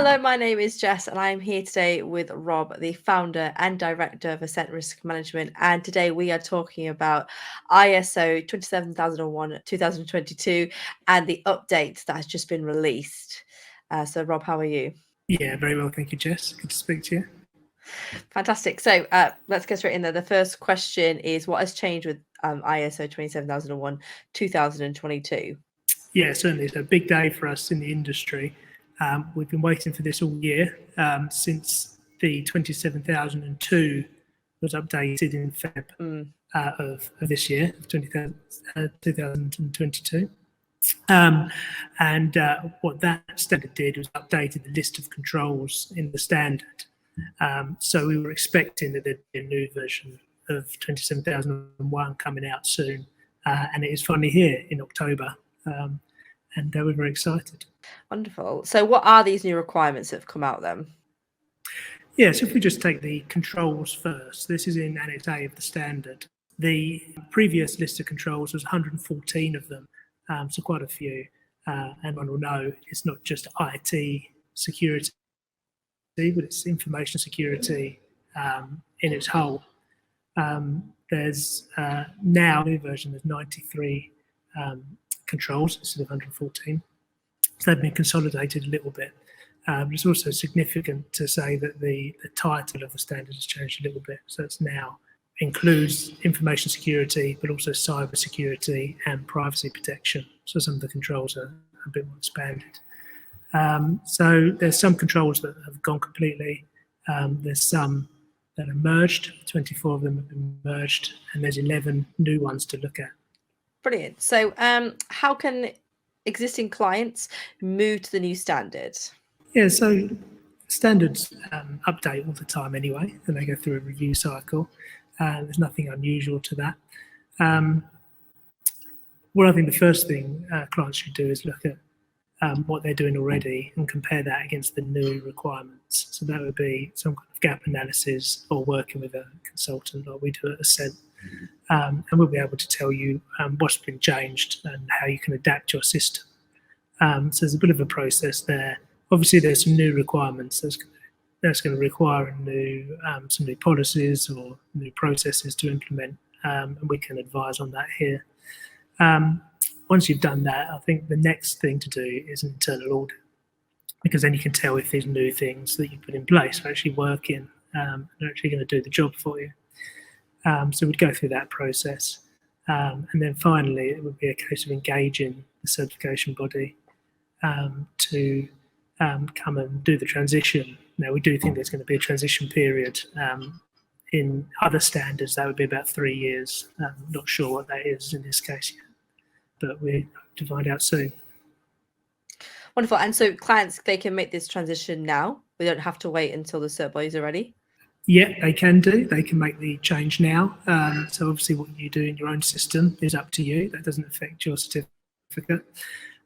Hello, my name is Jess, and I am here today with Rob, the founder and director of Assent Risk Management. And today we are talking about ISO 27001 2022 and the update that has just been released. So, Rob, how are you? Yeah, very well. Thank you, Jess. Good to speak to you. Fantastic. So let's get straight in there. The first question is, what has changed with ISO 27001 2022? Yeah, certainly. It's a big day for us in the industry. We've been waiting for this all year since the 27002 was updated in Feb of this year, 2022. What that standard did was updated the list of controls in the standard. So we were expecting that there'd be a new version of 27001 coming out soon. And it is finally here in October. And we're very excited. Wonderful. So what are these new requirements that have come out then? Yeah, so if we just take the controls first, this is in Annex A of the standard. The previous list of controls was 114 of them, so quite a few. And one will know it's not just IT security, but it's information security in its whole. There's now, new version, there's 93 controls instead of 114. So they've been consolidated a little bit. But it's also significant to say that the title of the standard has changed a little bit. So it's now includes information security, but also cyber security and privacy protection. So some of the controls are a bit more expanded. So there's some controls that have gone completely. There's some that are merged. 24 of them have been merged, and there's 11 new ones to look at. Brilliant. So how can existing clients move to the new standard? Yeah, so standards update all the time anyway, and they go through a review cycle. There's nothing unusual to that. Well, I think the first thing clients should do is look at what they're doing already and compare that against the new requirements. So that would be some kind of gap analysis or working with a consultant like we do at Assent. And we'll be able to tell you what's been changed and how you can adapt your system. So there's a bit of a process there. Obviously, there's some new requirements that's going to require some new policies or new processes to implement, and we can advise on that here. Once you've done that, I think the next thing to do is an internal audit, because then you can tell if these new things that you put in place are actually working and are actually going to do the job for you. So we'd go through that process. And then finally, it would be a case of engaging the certification body to come and do the transition. Now, we do think there's going to be a transition period. In other standards, that would be about 3 years. Not sure what that is in this case yet, but we hope to find out soon. Wonderful. And so clients, they can make this transition now. We don't have to wait until the cert bodies are ready. Yeah, they can do. They can make the change now. So obviously what you do in your own system is up to you. That doesn't affect your certificate.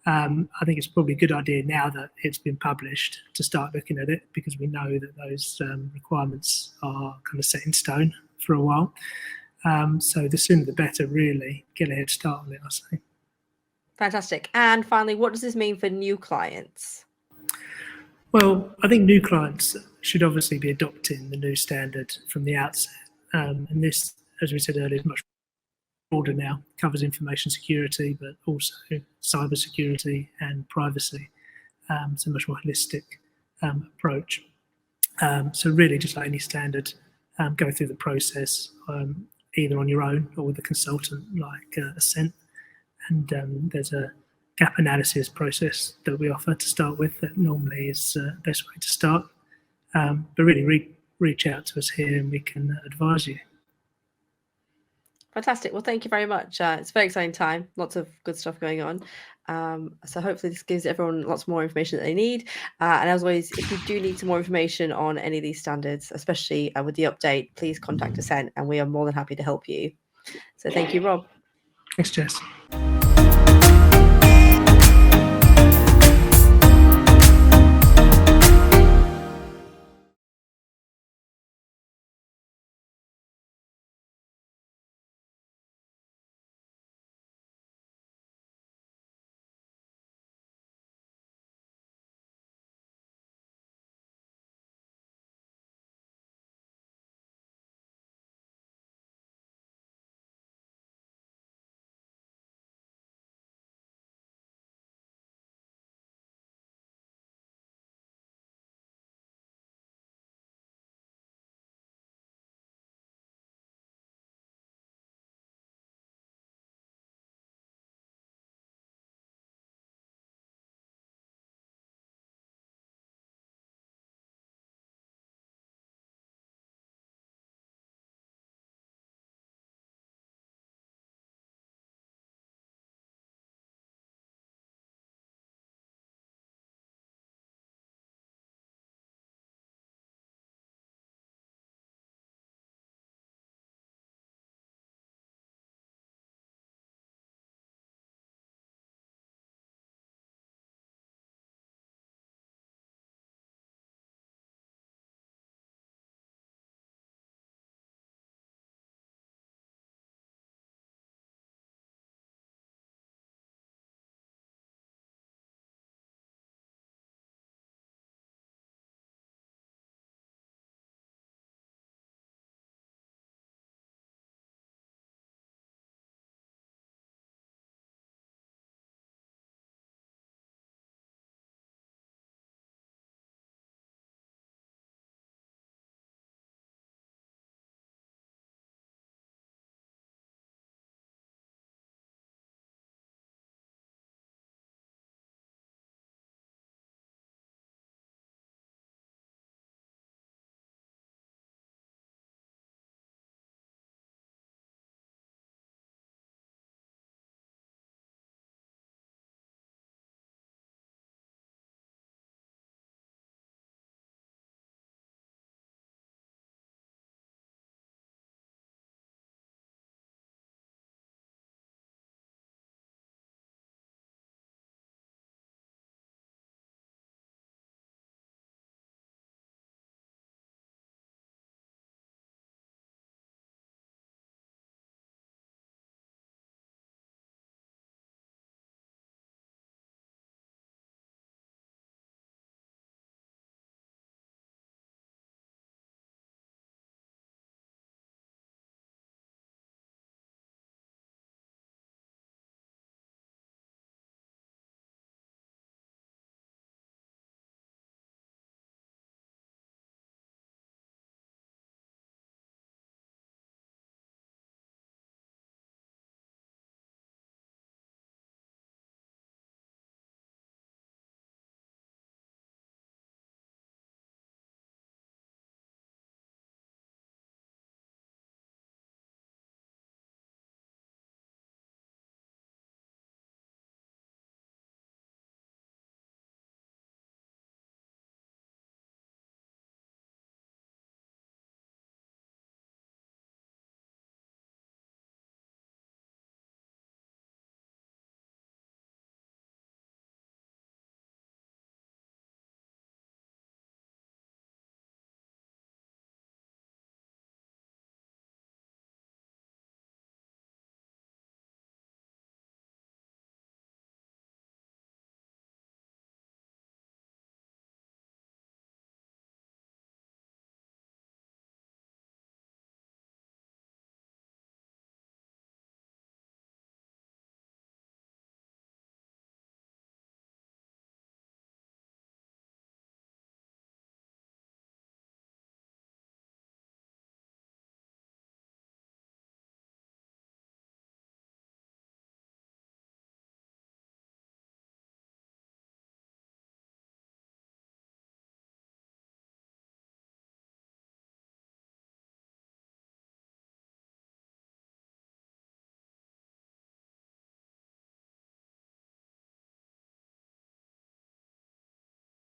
I think it's probably a good idea now that it's been published to start looking at it, because we know that those requirements are kind of set in stone for a while. So the sooner the better, really. Get a head start on it, I say. Fantastic. And finally, what does this mean for new clients? Well, I think new clients should obviously be adopting the new standard from the outset. And this, as we said earlier, is much broader now. It covers information security, but also cyber security and privacy. So much more holistic approach. So really, just like any standard, go through the process either on your own or with a consultant like Assent. And there's a gap analysis process that we offer to start with that normally is the best way to start. But really reach out to us here and we can advise you. Fantastic. Well, thank you very much. It's a very exciting time. Lots of good stuff going on. So hopefully this gives everyone lots more information that they need. And as always, if you do need some more information on any of these standards, especially with the update, please contact Assent and we are more than happy to help you. So thank you, Rob. Thanks, Jess.